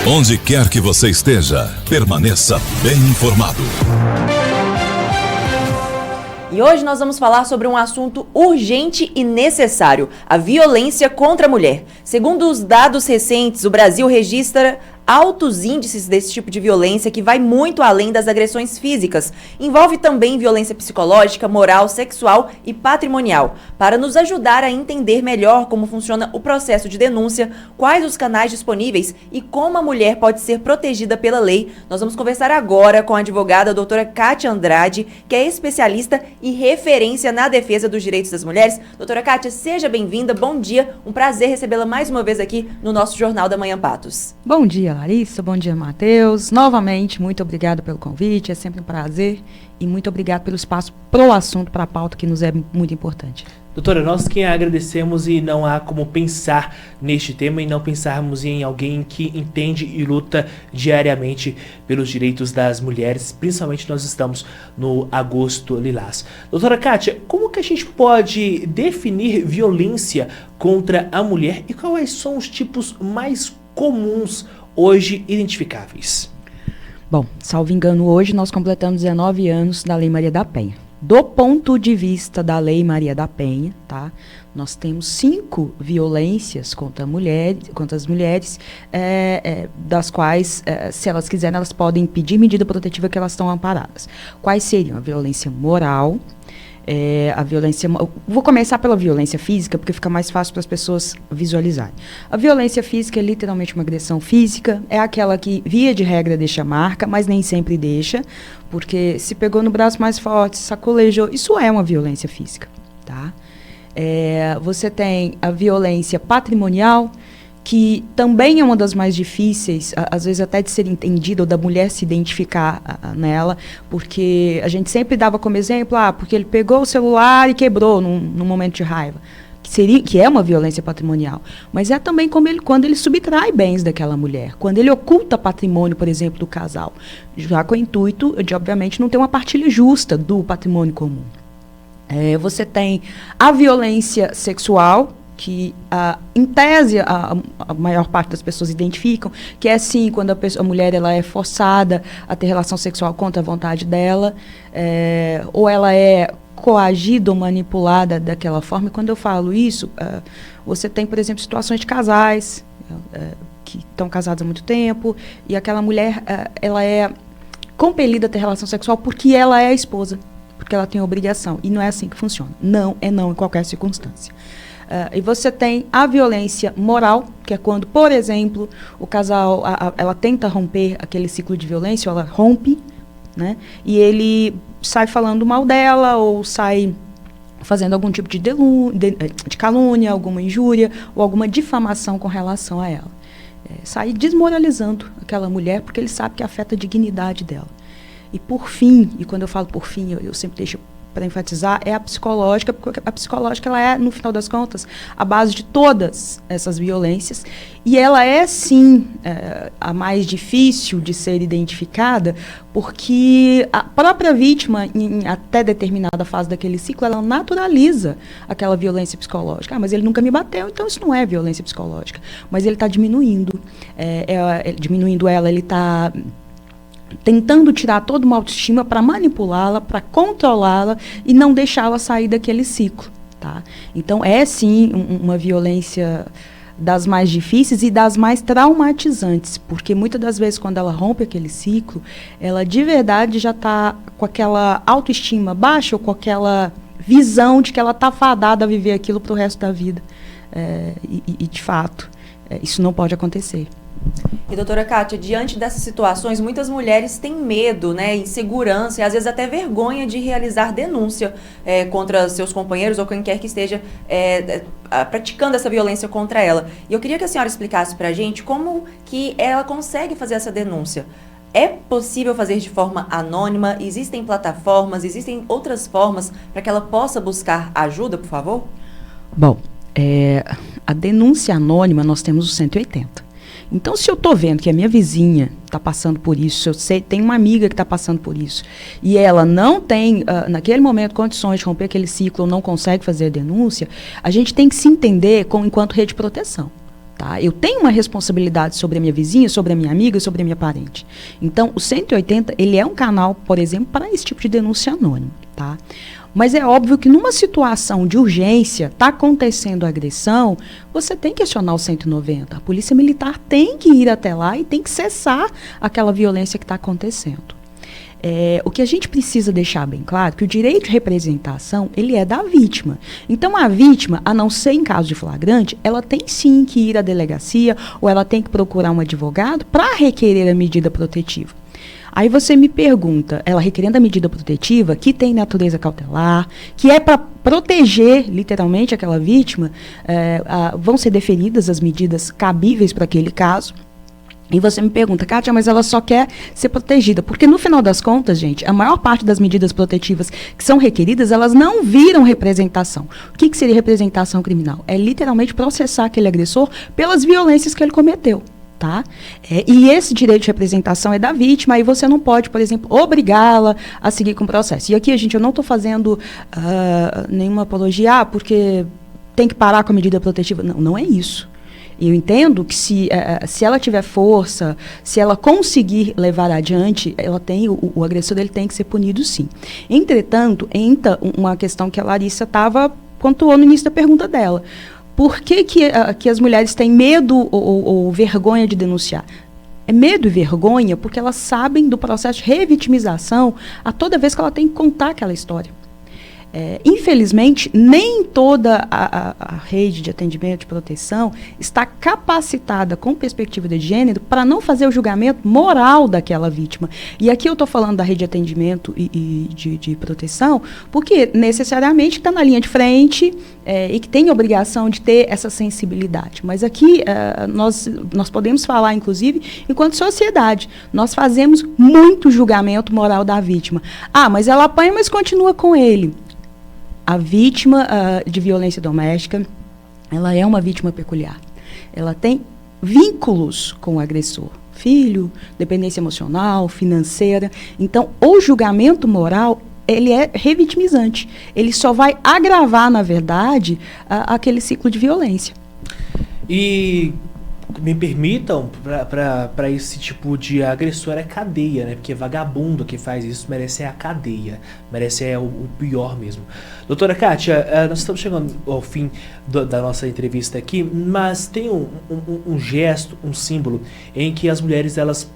Onde quer que você esteja, permaneça bem informado. E hoje nós vamos falar sobre um assunto urgente e necessário: a violência contra a mulher. Segundo os dados recentes, o Brasil registra altos índices desse tipo de violência que vai muito além das agressões físicas. Envolve também violência psicológica, moral, sexual e patrimonial. Para nos ajudar a entender melhor como funciona o processo de denúncia, quais os canais disponíveis e como a mulher pode ser protegida pela lei, nós vamos conversar agora com a advogada doutora Kátia Andrade, que é especialista e referência na defesa dos direitos das mulheres. Doutora Kátia, seja bem-vinda, bom dia, um prazer recebê-la mais uma vez aqui no nosso Jornal da Manhã Patos. Bom dia, Larissa, bom dia, Matheus. Novamente, muito obrigada pelo convite, é sempre um prazer e muito obrigado pelo espaço pro assunto, para a pauta que nos é muito importante. Doutora, nós que agradecemos e não há como pensar neste tema e não pensarmos em alguém que entende e luta diariamente pelos direitos das mulheres, principalmente nós estamos no Agosto Lilás. Doutora Kátia, como que a gente pode definir violência contra a mulher e quais são os tipos mais comuns hoje identificáveis? Bom, salvo engano, hoje nós completamos 19 anos da Lei Maria da Penha. Do ponto de vista da Lei Maria da Penha, tá? Nós temos 5 violências contra as mulheres, das quais, se elas quiserem, elas podem pedir medida protetiva que elas estão amparadas. Quais seriam? A violência moral, a violência... Vou começar pela violência física, porque fica mais fácil para as pessoas visualizarem. A violência física é literalmente uma agressão física, é aquela que, via de regra, deixa marca, mas nem sempre deixa, porque se pegou no braço mais forte, sacolejou, isso é uma violência física, tá? Você tem a violência patrimonial, que também é uma das mais difíceis, às vezes até de ser entendida, ou da mulher se identificar nela, porque a gente sempre dava como exemplo, porque ele pegou o celular e quebrou num momento de raiva, que é uma violência patrimonial, mas é também quando ele subtrai bens daquela mulher, quando ele oculta patrimônio, por exemplo, do casal, já com o intuito de, obviamente, não ter uma partilha justa do patrimônio comum. Você tem a violência sexual, que, em tese, a maior parte das pessoas identificam, que é sim quando a mulher ela é forçada a ter relação sexual contra a vontade dela, ou ela é coagida ou manipulada daquela forma. E quando eu falo isso, você tem, por exemplo, situações de casais que estão casados há muito tempo, e aquela mulher ela é compelida a ter relação sexual porque ela é a esposa, porque ela tem obrigação, e não é assim que funciona. Não é não em qualquer circunstância. E você tem a violência moral, que é quando, por exemplo, o casal, ela tenta romper aquele ciclo de violência, ou ela rompe, né? E ele sai falando mal dela, ou sai fazendo algum tipo de calúnia, alguma injúria, ou alguma difamação com relação a ela. Sai desmoralizando aquela mulher, porque ele sabe que afeta a dignidade dela. E por fim, e quando eu falo por fim, eu sempre deixo para enfatizar, é a psicológica, porque a psicológica ela é, no final das contas, a base de todas essas violências, e ela é, sim, a mais difícil de ser identificada, porque a própria vítima, em até determinada fase daquele ciclo, ela naturaliza aquela violência psicológica. Mas ele nunca me bateu, então isso não é violência psicológica. Mas ele está diminuindo, diminuindo ela, ele está tentando tirar toda uma autoestima para manipulá-la, para controlá-la e não deixá-la sair daquele ciclo, tá? Então, é sim uma violência das mais difíceis e das mais traumatizantes, porque muitas das vezes quando ela rompe aquele ciclo, ela de verdade já está com aquela autoestima baixa, ou com aquela visão de que ela está fadada a viver aquilo para o resto da vida. E de fato, isso não pode acontecer. E doutora Kátia, diante dessas situações, muitas mulheres têm medo, insegurança e às vezes até vergonha de realizar denúncia contra seus companheiros ou quem quer que esteja praticando essa violência contra ela. E eu queria que a senhora explicasse pra gente como que ela consegue fazer essa denúncia. É possível fazer de forma anônima? Existem plataformas, existem outras formas para que ela possa buscar ajuda, por favor? Bom, a denúncia anônima nós temos o 180. Então, se eu estou vendo que a minha vizinha está passando por isso, se eu sei, tem uma amiga que está passando por isso, e ela não tem, naquele momento, condições de romper aquele ciclo, ou não consegue fazer a denúncia, a gente tem que se entender enquanto rede de proteção. Tá? Eu tenho uma responsabilidade sobre a minha vizinha, sobre a minha amiga, sobre a minha parente. Então, o 180, ele é um canal, por exemplo, para esse tipo de denúncia anônima. Tá? Mas é óbvio que numa situação de urgência, está acontecendo agressão, você tem que acionar o 190. A polícia militar tem que ir até lá e tem que cessar aquela violência que está acontecendo. O que a gente precisa deixar bem claro é que o direito de representação, ele é da vítima. Então, a vítima, a não ser em caso de flagrante, ela tem sim que ir à delegacia ou ela tem que procurar um advogado para requerer a medida protetiva. Aí você me pergunta, ela requerendo a medida protetiva, que tem natureza cautelar, que é para proteger, literalmente, aquela vítima, vão ser deferidas as medidas cabíveis para aquele caso. E você me pergunta, Kátia, mas ela só quer ser protegida. Porque no final das contas, gente, a maior parte das medidas protetivas que são requeridas, elas não viram representação. O que seria representação criminal? É literalmente processar aquele agressor pelas violências que ele cometeu. Tá? E esse direito de representação é da vítima, aí você não pode, por exemplo, obrigá-la a seguir com o processo. E aqui, gente, eu não estou fazendo nenhuma apologia, porque tem que parar com a medida protetiva. Não, não é isso. Eu entendo que se ela tiver força, se ela conseguir levar adiante, ela tem, o agressor ele tem que ser punido sim. Entretanto, entra uma questão que a Larissa pontuou no início da pergunta dela. Por que as mulheres têm medo ou vergonha de denunciar? É medo e vergonha porque elas sabem do processo de revitimização a toda vez que ela tem que contar aquela história. Infelizmente, nem toda a rede de atendimento de proteção está capacitada com perspectiva de gênero para não fazer o julgamento moral daquela vítima. E aqui eu estou falando da rede de atendimento e de proteção, porque necessariamente está na linha de frente e que tem obrigação de ter essa sensibilidade. Mas aqui nós podemos falar, inclusive, enquanto sociedade, nós fazemos muito julgamento moral da vítima. Mas ela apanha, mas continua com ele. A vítima de violência doméstica, ela é uma vítima peculiar. Ela tem vínculos com o agressor. Filho, dependência emocional, financeira. Então, o julgamento moral, ele é revitimizante. Ele só vai agravar, na verdade, aquele ciclo de violência. E me permitam, para esse tipo de agressor é cadeia, né? Porque vagabundo que faz isso merece a cadeia, merece o pior mesmo. Doutora Kátia, nós estamos chegando ao fim da nossa entrevista aqui, mas tem um gesto, um símbolo em que as mulheres elas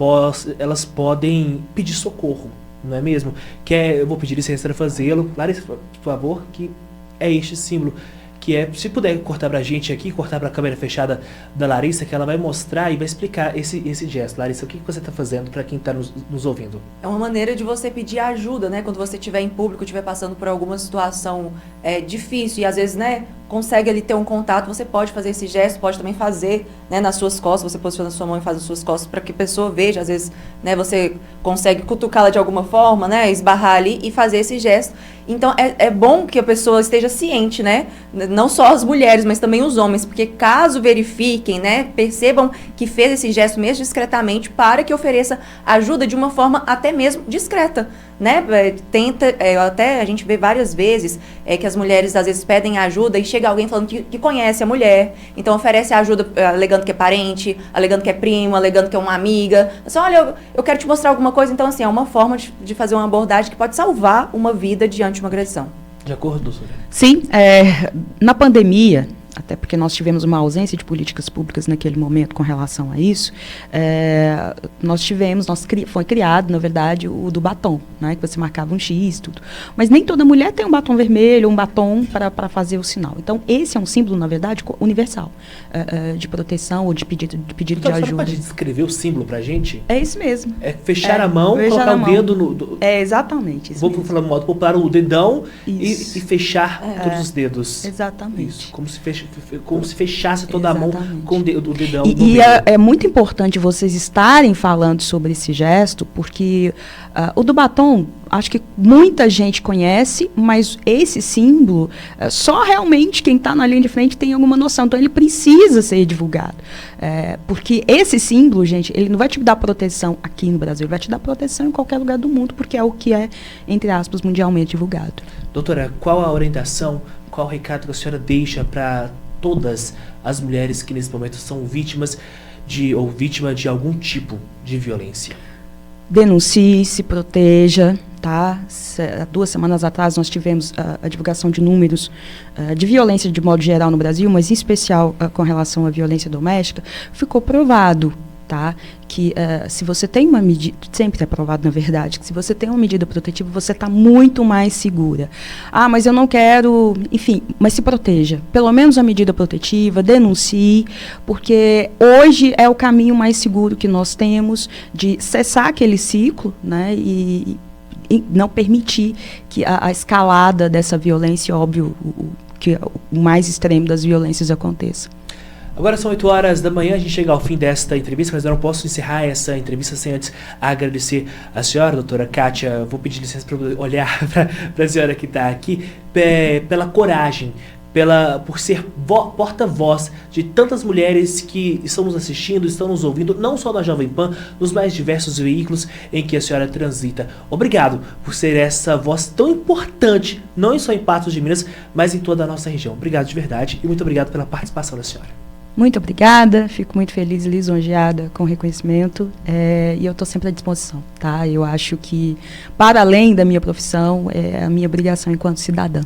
podem pedir socorro, não é mesmo? Eu vou pedir licença para fazê-lo. Larissa, por favor, que é este símbolo. Que se puder cortar pra gente aqui, cortar pra câmera fechada da Larissa, que ela vai mostrar e vai explicar esse gesto. Larissa, o que você está fazendo para quem está nos ouvindo? É uma maneira de você pedir ajuda, né? Quando você estiver em público, estiver passando por alguma situação difícil e às vezes, né, consegue ali ter um contato, você pode fazer esse gesto, pode também fazer, né, nas suas costas, você posiciona a sua mão e faz nas suas costas para que a pessoa veja, às vezes, né, você consegue cutucá-la de alguma forma, né, esbarrar ali e fazer esse gesto. Então, é bom que a pessoa esteja ciente, né, não só as mulheres, mas também os homens, porque caso verifiquem, né, percebam que fez esse gesto mesmo discretamente para que ofereça ajuda de uma forma até mesmo discreta, né, a gente vê várias vezes que as mulheres às vezes pedem ajuda e chega alguém falando que conhece a mulher, então oferece ajuda alegando que é parente, alegando que é primo, alegando que é uma amiga, assim, olha, eu quero te mostrar alguma coisa, então assim, é uma forma de fazer uma abordagem que pode salvar uma vida diante de uma agressão. De acordo, doutora? Sim, na pandemia, até porque nós tivemos uma ausência de políticas públicas naquele momento com relação a isso, foi criado, na verdade, o do batom, né, que você marcava um X, tudo. Mas nem toda mulher tem um batom vermelho, um batom para fazer o sinal. Então, esse é um símbolo, na verdade, universal, de proteção ou de pedido de ajuda. Você pode descrever o símbolo para a gente? É isso mesmo. É fechar a mão, colocar o dedo no... exatamente isso. Vou falar no modo popular, o dedão e fechar todos os dedos. Exatamente. Isso, como se fechasse toda a mão com o dedão. E é muito importante vocês estarem falando sobre esse gesto, porque o do batom, acho que muita gente conhece, mas esse símbolo, só realmente quem está na linha de frente tem alguma noção. Então, ele precisa ser divulgado. Porque esse símbolo, gente, ele não vai te dar proteção aqui no Brasil, ele vai te dar proteção em qualquer lugar do mundo, porque é o que é, entre aspas, mundialmente divulgado. Doutora, qual a orientação, qual o recado que a senhora deixa para todas as mulheres que nesse momento são vítimas vítima de algum tipo de violência? Denuncie, se proteja, tá? Há 2 semanas atrás nós tivemos a divulgação de números de violência de modo geral no Brasil, mas em especial com relação à violência doméstica. Ficou provado, tá? Que se você tem uma medida, sempre é provado na verdade, que se você tem uma medida protetiva, você está muito mais segura. Ah, mas eu não quero, enfim, mas se proteja. Pelo menos a medida protetiva, denuncie, porque hoje é o caminho mais seguro que nós temos de cessar aquele ciclo, né? E não permitir que a escalada dessa violência, óbvio, que o mais extremo das violências aconteça. Agora são 8 horas da manhã, a gente chega ao fim desta entrevista, mas eu não posso encerrar essa entrevista sem antes agradecer a senhora, doutora Kátia. Vou pedir licença para olhar para a senhora que está aqui, pela coragem, por ser porta-voz de tantas mulheres que estão nos assistindo, estão nos ouvindo, não só na Jovem Pan, nos mais diversos veículos em que a senhora transita. Obrigado por ser essa voz tão importante, não só em Patos de Minas, mas em toda a nossa região. Obrigado de verdade e muito obrigado pela participação da senhora. Muito obrigada, fico muito feliz e lisonjeada com o reconhecimento e eu estou sempre à disposição, tá? Eu acho que, para além da minha profissão, é a minha obrigação enquanto cidadã.